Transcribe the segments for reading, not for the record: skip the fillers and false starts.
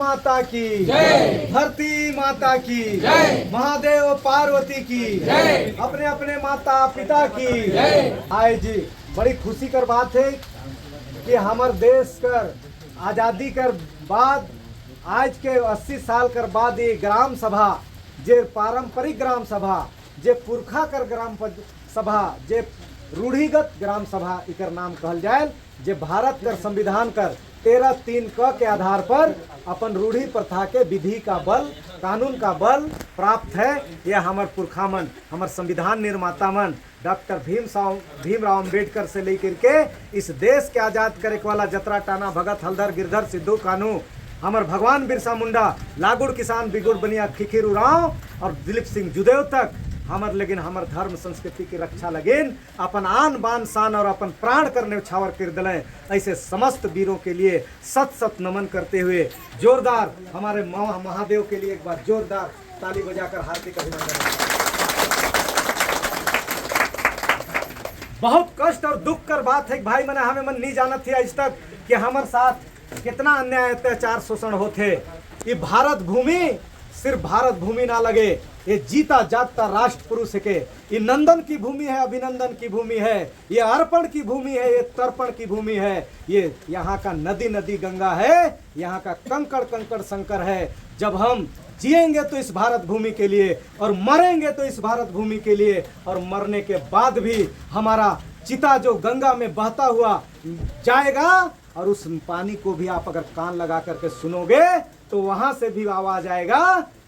माता की जय, धरती माता की जय, महादेव पार्वती की जय, अपने अपने माता पिता की जय। आज बड़ी खुशी कर बात है कि हमारे देश कर आज़ादी कर बाद आज के 80 साल कर बाद ये ग्राम सभा जे पारंपरिक ग्राम सभा जे पुरखा कर ग्राम सभा जे रूढ़िगत ग्राम सभा इकर नाम कहल जाए जे भारत कर संविधान कर 13(3) क के आधार पर अपन रूढ़ी प्रथा के विधि का बल कानून का बल प्राप्त है। यह हमार पुरखा मन हमार संविधान निर्माता मन डॉक्टर भीमराव अम्बेडकर से लेकर के इस देश के आज़ाद करे वाला जतरा टाना भगत हलधर गिरधर सिद्धू कानू हमार भगवान बिरसा मुंडा लागुड़ किसान बिगुड़ बनिया खिखीर उरांव और दिलीप सिंह जुदेव तक हमार लेकिन हमार धर्म संस्कृति की रक्षा लगिन अपन आन बान शान और अपन प्राण करने उछावर कर दिले। ऐसे समस्त वीरों के लिए सत सत नमन करते हुए जोरदार हमारे महादेव के लिए एक बार जोरदार ताली बजाकर हार्दिक अभिनंदन। बहुत कष्ट और दुख कर बात है भाई मैंने हमें मन नहीं जाना थी आज तक कि हमारे साथ कितना अन्याय अत्याचार शोषण होते। ये भारत भूमि सिर्फ भारत भूमि ना लगे, ये जीता जागता राष्ट्र पुरुष के ये नंदन की भूमि है, अभिनंदन की भूमि है, ये अर्पण की भूमि है, ये तर्पण की भूमि है। ये यहाँ का नदी नदी गंगा है, यहाँ का कंकड़ कंकड़ शंकर है। जब हम जिएंगे तो इस भारत भूमि के लिए और मरेंगे तो इस भारत भूमि के लिए, और मरने के बाद भी हमारा चिता जो गंगा में बहता हुआ जाएगा और उस पानी को भी आप अगर कान लगा करके सुनोगे तो वहां से भी आवाज आएगा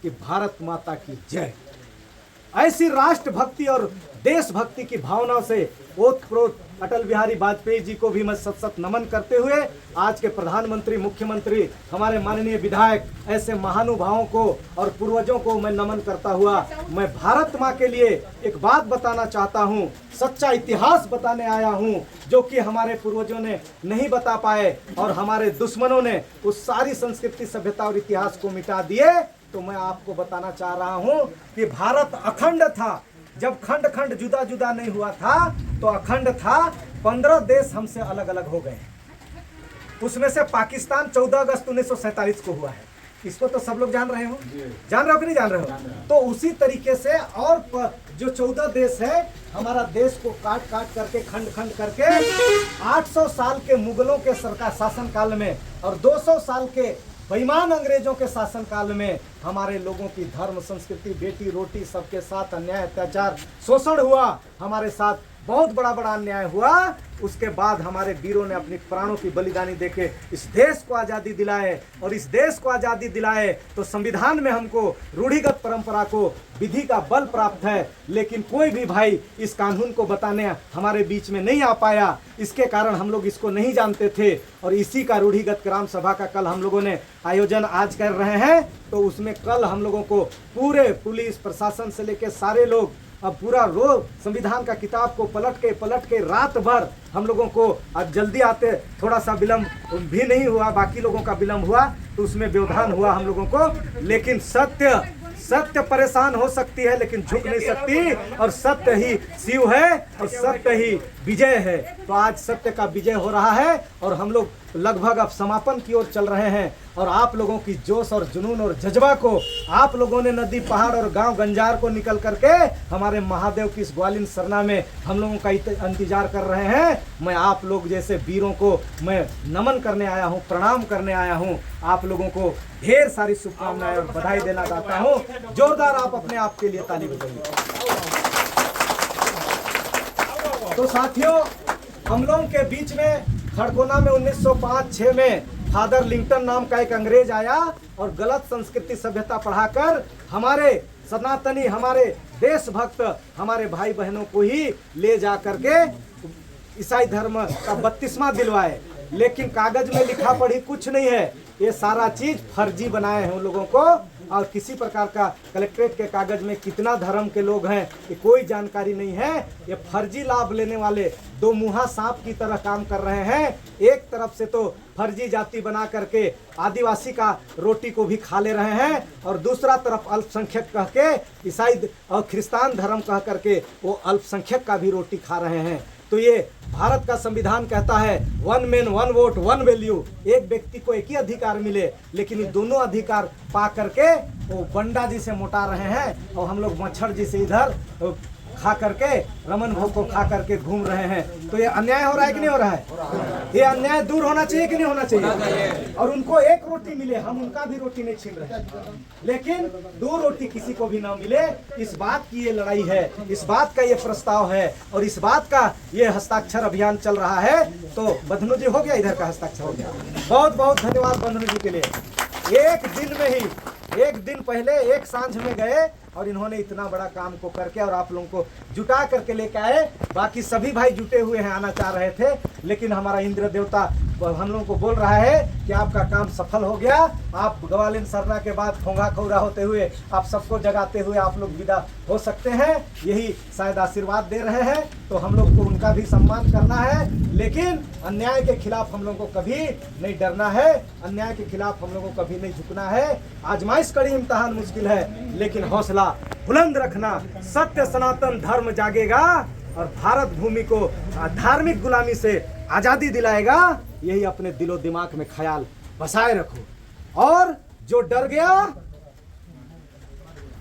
कि भारत माता की जय। ऐसी राष्ट्र भक्ति और देशभक्ति की भावना से ओतप्रोत अटल बिहारी वाजपेयी जी को भी मैं सत सत नमन करते हुए आज के प्रधानमंत्री मुख्यमंत्री हमारे माननीय विधायक ऐसे महानुभावों को और पूर्वजों को मैं नमन करता हुआ मैं भारत माँ के लिए एक बात बताना चाहता हूँ, सच्चा इतिहास बताने आया हूँ जो कि हमारे पूर्वजों ने नहीं बता पाए और हमारे दुश्मनों ने उस सारी संस्कृति सभ्यता और इतिहास को मिटा दिए। तो मैं आपको बताना चाह रहा हूँ कि भारत अखंड था। जब खंड खंड जुदा जुदा नहीं हुआ था तो अखंड था। 15 देश हमसे अलग अलग हो गए, उसमें से पाकिस्तान 14 अगस्त 1947 को हुआ है। इसको तो सब लोग जान रहे हो कि नहीं जान रहे हो? तो उसी तरीके से और जो 14 देश है हमारा देश को काट काट करके खंड खंड करके 800 साल के मुगलों के सरकार शासन काल में और 200 साल के बेईमान अंग्रेजों के शासन काल में हमारे लोगों की धर्म संस्कृति बेटी रोटी सबके साथ अन्याय अत्याचार शोषण हुआ। हमारे साथ बहुत बड़ा बड़ा अन्याय हुआ। उसके बाद हमारे वीरों ने अपनी प्राणों की बलिदानी देके इस देश को आज़ादी दिलाए और इस देश को आज़ादी दिलाए तो संविधान में हमको रूढ़िगत परंपरा को विधि का बल प्राप्त है। लेकिन कोई भी भाई इस कानून को बताने हमारे बीच में नहीं आ पाया, इसके कारण हम लोग इसको नहीं जानते थे और इसी का रूढ़िगत ग्राम सभा का कल हम लोगों ने आयोजन आज कर रहे हैं। तो उसमें कल हम लोगों को पूरे पुलिस प्रशासन से लेकर सारे लोग अब पूरा रोज संविधान का किताब को पलट के रात भर हम लोगों को अब जल्दी आते थोड़ा सा विलम्ब भी नहीं हुआ, बाकी लोगों का विलम्ब हुआ तो उसमें व्यवधान हुआ हम लोगों को। लेकिन सत्य परेशान हो सकती है लेकिन झुक नहीं सकती और सत्य ही शिव है और सत्य ही विजय है। तो आज सत्य का विजय हो रहा है और हम लोग लगभग अब समापन की ओर चल रहे हैं और आप लोगों की जोश और जुनून और जज्बा को आप लोगों ने नदी पहाड़ और गांव गंजार को निकल करके हमारे महादेव की इस ग्वालिन सरना में हम लोगों का इंतजार कर रहे हैं। मैं आप लोग जैसे वीरों को मैं नमन करने आया हूं, प्रणाम करने आया हूं। आप लोगों को ढेर सारी शुभकामनाएं और बधाई देना चाहता हूं। जोरदार आप अपने आप के लिए ताली बजाइए। तो साथियों हम लोगों के बीच में खड़कोना में 1905-6 में फादर लिंकन नाम का एक अंग्रेज आया और गलत संस्कृति सभ्यता पढ़ाकर हमारे सनातनी हमारे देशभक्त हमारे भाई बहनों को ही ले जा करके ईसाई धर्म का बपतिस्मा दिलवाए। लेकिन कागज में लिखा पढ़ी कुछ नहीं है, ये सारा चीज फर्जी बनाए हैं उन लोगों को और किसी प्रकार का कलेक्ट्रेट के कागज में कितना धर्म के लोग हैं ये कोई जानकारी नहीं है। ये फर्जी लाभ लेने वाले दो मुहा सांप की तरह काम कर रहे हैं। एक तरफ से तो फर्जी जाति बना करके आदिवासी का रोटी को भी खा ले रहे हैं और दूसरा तरफ अल्पसंख्यक कह के ईसाई और ख्रिस्तान धर्म कह करके वो अल्पसंख्यक का भी रोटी खा रहे हैं। तो ये भारत का संविधान कहता है 1 मैन 1 वोट 1 वैल्यू, एक व्यक्ति को एक ही अधिकार मिले, लेकिन ये दोनों अधिकार पा करके वो बंडा जी से मोटा रहे हैं और हम लोग मच्छर जी से इधर खा करके रमन भोग को खा करके घूम रहे हैं। तो ये अन्याय हो रहा है कि नहीं हो रहा है? ये अन्याय दूर होना चाहिए कि नहीं होना चाहिए? और उनको एक रोटी मिले, हम उनका भी रोटी नहीं छीन रहे, लेकिन 2 रोटी किसी को भी ना मिले, इस बात की ये लड़ाई है, इस बात का ये प्रस्ताव है और इस बात का ये हस्ताक्षर अभियान चल रहा है। तो बंधनु जी हो गया, इधर का हस्ताक्षर हो गया। बहुत बहुत धन्यवाद बंधनु जी के लिए। एक दिन में ही, एक दिन पहले एक सांझ में गए और इन्होंने इतना बड़ा काम को करके और आप लोगों को जुटा करके लेके आए। बाकी सभी भाई जुटे हुए हैं, आना चाह रहे थे, लेकिन हमारा इंद्र देवता हम लोगों को बोल रहा है कि आपका काम सफल हो गया। आप ग्वालिन सरना के बाद खोंगा खौरा होते हुए आप सबको जगाते हुए आप लोग विदा हो सकते हैं, यही शायद आशीर्वाद दे रहे हैं। तो हम लोग को उनका भी सम्मान करना है, लेकिन अन्याय के खिलाफ हम लोग को कभी नहीं डरना है, अन्याय के खिलाफ हम लोग को कभी नहीं झुकना है। आजमाइश कड़ी इम्तिहान मुश्किल है, लेकिन हौसला बुलंद रखना, सत्य सनातन धर्म जागेगा और भारत भूमि को धार्मिक गुलामी से आजादी दिलाएगा। यही अपने दिलो दिमाग में ख्याल बसाए रखो। और जो डर गया,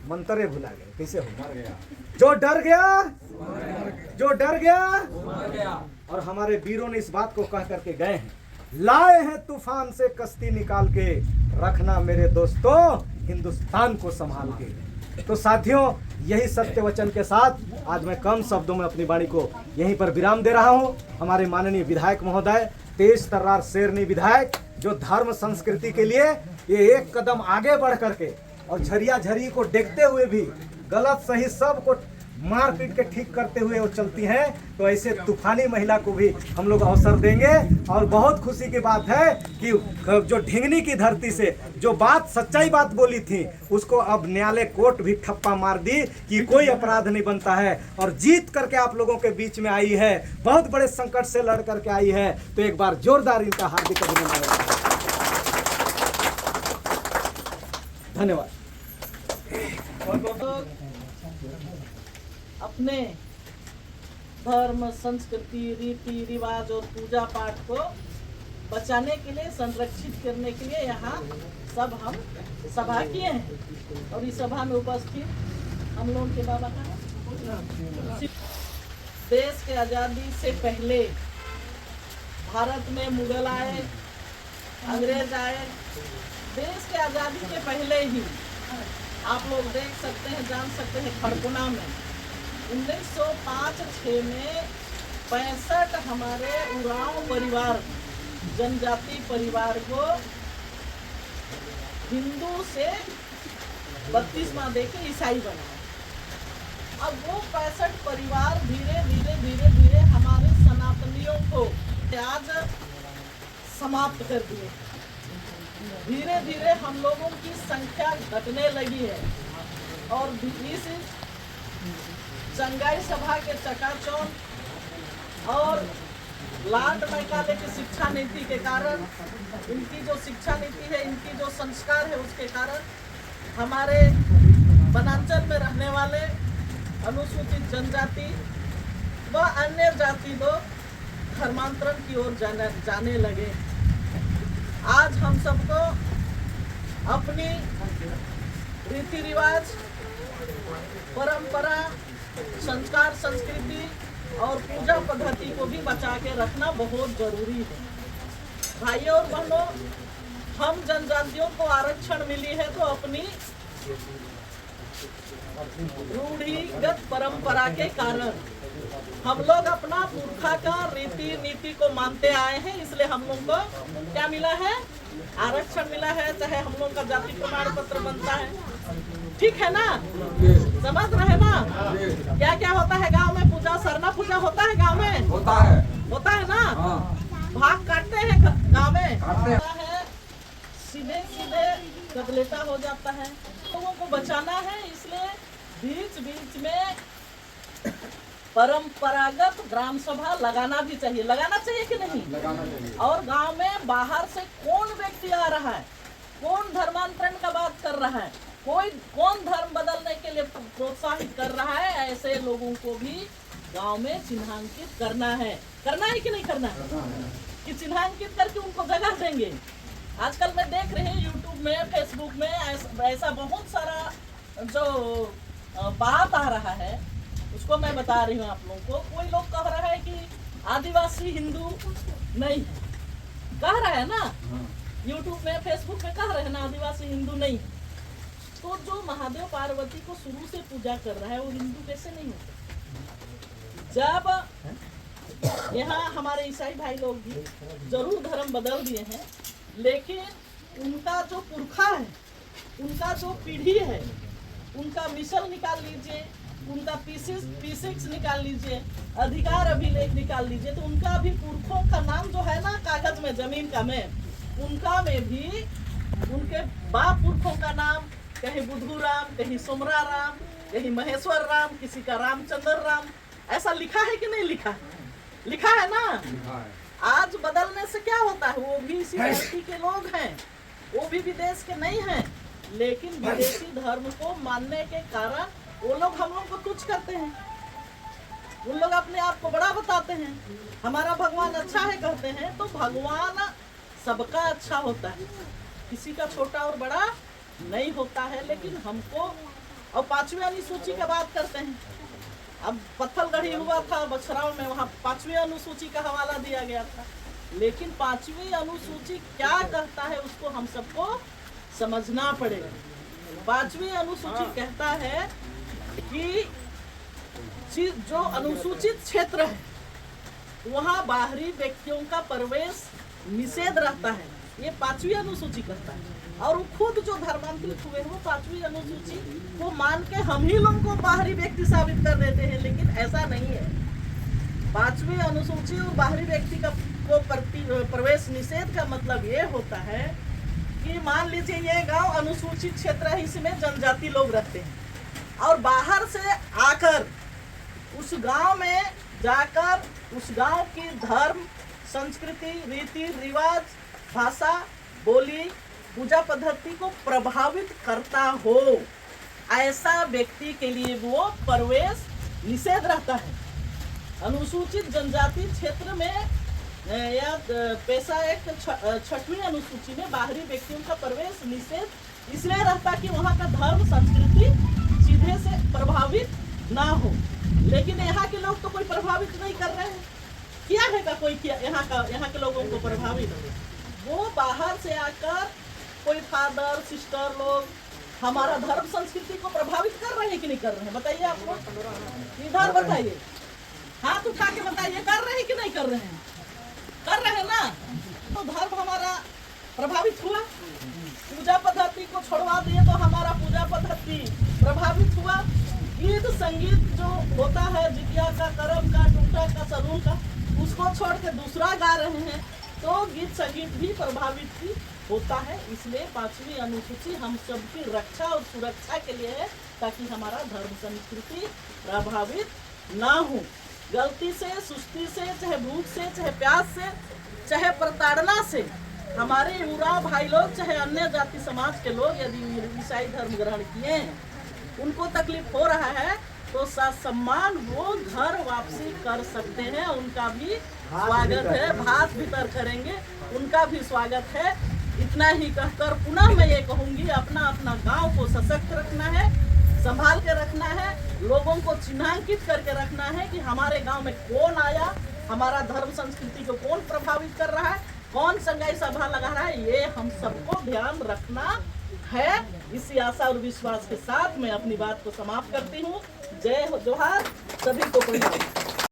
मंतरे भुला गए, कैसे हो? जो डर गया, जो डर गया, और हमारे वीरों ने इस बात को कह करके गए हैं, लाए हैं तूफान से कश्ती निकाल के, रखना मेरे दोस्तों हिंदुस्तान को संभाल के। तो साथियों, यही सत्य वचन के साथ आज मैं कम शब्दों में अपनी वाणी को यहीं पर विराम दे रहा हूं। हमारे माननीय विधायक महोदय तेज तर्रार शेरनी विधायक, जो धर्म संस्कृति के लिए ये एक कदम आगे बढ़ करके और झरिया झरी को देखते हुए भी गलत सही सब को मार पीट के ठीक करते हुए वो चलती हैं, तो ऐसे तूफानी महिला को भी हम लोग अवसर देंगे। और बहुत खुशी की बात है कि जो ढिंगनी की धरती से जो बात सच्चाई बात बोली थी, उसको अब न्यायालय कोर्ट भी ठप्पा मार दी कि कोई अपराध नहीं बनता है, और जीत करके आप लोगों के बीच में आई है, बहुत बड़े संकट से लड़ करके आई है। तो एक बार जोरदार इनका हार्दिक अभिनंदन। धन्यवाद। अपने धर्म, संस्कृति, रीति रिवाज और पूजा पाठ को बचाने के लिए, संरक्षित करने के लिए यहाँ सब हम सभा किए हैं। और इस सभा में उपस्थित हम लोग के बाबा का देश के आज़ादी से पहले भारत में मुगल आए, अंग्रेज आए। देश के आज़ादी के पहले ही आप लोग देख सकते हैं, जान सकते हैं, खड़कुना में 1905-6 में 65 हमारे उरांव परिवार, जनजाति परिवार को हिंदू से बपतिस्मा देके ईसाई बनाया। अब वो 65 परिवार धीरे धीरे हमारे सनातनियों को आज समाप्त कर दिए। धीरे धीरे हम लोगों की संख्या घटने लगी है और इस संगाई सभा के चकाचौंध और लॉर्ड मैकाले की शिक्षा नीति के कारण, इनकी जो शिक्षा नीति है, इनकी जो संस्कार है, उसके कारण हमारे वनांचल में रहने वाले अनुसूचित जनजाति व अन्य जाति लोग धर्मांतरण की ओर जाने लगे। आज हम सबको अपनी रीति रिवाज, परंपरा, संस्कार, संस्कृति और पूजा पद्धति को भी बचा के रखना बहुत जरूरी है। भाइयों और बहनों, हम जनजातियों को आरक्षण मिली है तो अपनी रूढ़िगत परंपरा के कारण हम लोग अपना पुरखा का रीति नीति को मानते आए हैं, इसलिए हम लोग को क्या मिला है? आरक्षण मिला है, चाहे हम लोग का जाति प्रमाण पत्र बनता है। ठीक है ना? समझ रहे ना? क्या क्या होता है गांव में? पूजा, सरना पूजा होता है गांव में? होता है ना? भाग काटते हैं गांव में, सीधे सीधे कदलेता हो जाता है। लोगों को बचाना है, इसलिए बीच बीच में परंपरागत ग्राम सभा लगाना भी चाहिए। लगाना चाहिए कि नहीं? लगाना चाहिए। और गांव में बाहर से कौन व्यक्ति आ रहा है, कौन धर्मांतरण का बात कर रहा है, कौन धर्म बदलने के लिए प्रोत्साहित कर रहा है, ऐसे लोगों को भी गांव में चिन्हांकित करना है कि नहीं करना है? कि चिन्हांकित करके उनको जगह देंगे। आजकल मैं देख रहे हैं यूट्यूब में, फेसबुक में ऐसा बहुत सारा जो बात आ रहा है, उसको मैं बता रही हूँ आप लोगों को। कोई लोग कह रहा है कि आदिवासी हिंदू नहीं है, कह रहा है ना, यूट्यूब में फेसबुक में कह रहे हैं ना आदिवासी हिंदू नहीं है। तो जो महादेव पार्वती को शुरू से पूजा कर रहा है वो हिंदू कैसे नहीं हो सकता? जब यहाँ हमारे ईसाई भाई लोग भी जरूर धर्म बदल दिए हैं, लेकिन उनका जो पुरखा है, उनका जो पीढ़ी है, उनका मिसल निकाल लीजिए, उनका P6 निकाल लीजिए, अधिकार अभिलेख निकाल लीजिए, तो उनका भी पुरखों का नाम जो है ना कागज में, जमीन का में, उनका में भी उनके बाप पुरखों का नाम, कहीं बुद्धू राम, कहीं सोमरा राम, कहीं महेश्वर राम, किसी का रामचंद्र राम, ऐसा लिखा है कि नहीं लिखा है? लिखा है ना। आज बदलने से क्या होता है? वो भी इसी धरती के लोग हैं, वो भी विदेश के नहीं हैं, लेकिन विदेशी धर्म को मानने के कारण वो लोग हम लोग को तुच्छ करते हैं। उन लोग अपने आप को बड़ा बताते हैं, हमारा भगवान अच्छा है कहते हैं। तो भगवान सबका अच्छा होता है, किसी का छोटा और बड़ा नहीं होता है। लेकिन हमको, और 5वीं अनुसूची की बात करते हैं, अब पत्थलगढ़ी हुआ था बछराव में, वहाँ 5वीं अनुसूची का हवाला दिया गया था। लेकिन 5वीं अनुसूची क्या कहता है उसको हम सबको समझना पड़ेगा। 5वीं अनुसूची कहता है कि जो अनुसूचित क्षेत्र है वहाँ बाहरी व्यक्तियों का प्रवेश निषेध रहता है, ये 5वीं अनुसूची कहता है। और वो खुद जो धर्मांतरित हुए वो 5वीं अनुसूची को मान के हम ही लोगों को बाहरी व्यक्ति साबित कर देते हैं, लेकिन ऐसा नहीं है। 5वीं अनुसूची और बाहरी व्यक्ति का प्रवेश निषेध का मतलब ये होता है कि मान लीजिए ये गांव अनुसूचित क्षेत्र है, इसमें जनजाति लोग रहते हैं, और बाहर से आकर उस गांव में जाकर उस गांव की धर्म, संस्कृति, रीति रिवाज, भाषा, बोली, पूजा पद्धति को प्रभावित करता हो, ऐसा व्यक्ति के लिए वो प्रवेश निषेध रहता है। अनुसूचित जनजाति क्षेत्र में या पेशा एक्ट 6वीं अनुसूची में बाहरी व्यक्तियों का प्रवेश निषेध इसलिए रहता कि वहाँ का धर्म, संस्कृति सीधे से प्रभावित ना हो। लेकिन यहाँ के लोग तो कोई प्रभावित नहीं कर रहे हैं। किया है का कोई किया यहाँ के लोगों को प्रभावित? वो बाहर से आकर कोई फादर सिस्टर लोग हमारा धर्म संस्कृति को प्रभावित कर रहे हैं कि नहीं कर रहे हैं? बताइए आप लोग, इधर बताइए, हाथ उठा के बताइए, कर रहे हैं कि नहीं कर रहे हैं? कर रहे हैं ना। तो धर्म हमारा प्रभावित हुआ, पूजा पद्धति को छोड़वा दिए तो हमारा पूजा पद्धति प्रभावित हुआ। गीत संगीत जो होता है जितिया का, करम का, टूटा का, सरूल का, उसको छोड़ के दूसरा गा रहे हैं, तो गीत संगीत भी प्रभावित ही होता है। इसलिए 5वीं अनुसूची हम सबकी रक्षा और सुरक्षा के लिए है, ताकि हमारा धर्म संस्कृति प्रभावित ना हो। गलती से, सुस्ती से, चाहे भूख से, चाहे प्यास से, चाहे प्रताड़ना से हमारे युवा भाई लोग, चाहे अन्य जाति समाज के लोग यदि ईसाई धर्म ग्रहण किए हैं, उनको तकलीफ हो रहा है, तो सम्मान वो घर वापसी कर सकते हैं। उनका भी स्वागत है, भात भीतर करेंगे, उनका भी स्वागत है। इतना ही कहकर पुनः मैं ये कहूँगी, अपना अपना गांव को सशक्त रखना है, संभाल के रखना है, लोगों को चिन्हांकित करके रखना है कि हमारे गांव में कौन आया, हमारा धर्म संस्कृति को कौन प्रभावित कर रहा है, कौन संगाई सभा लगा रहा है, ये हम सबको ध्यान रखना है। इसी आशा और विश्वास के साथ मैं अपनी बात को समाप्त करती हूँ। जय जोहार, सभी को प्रणाम।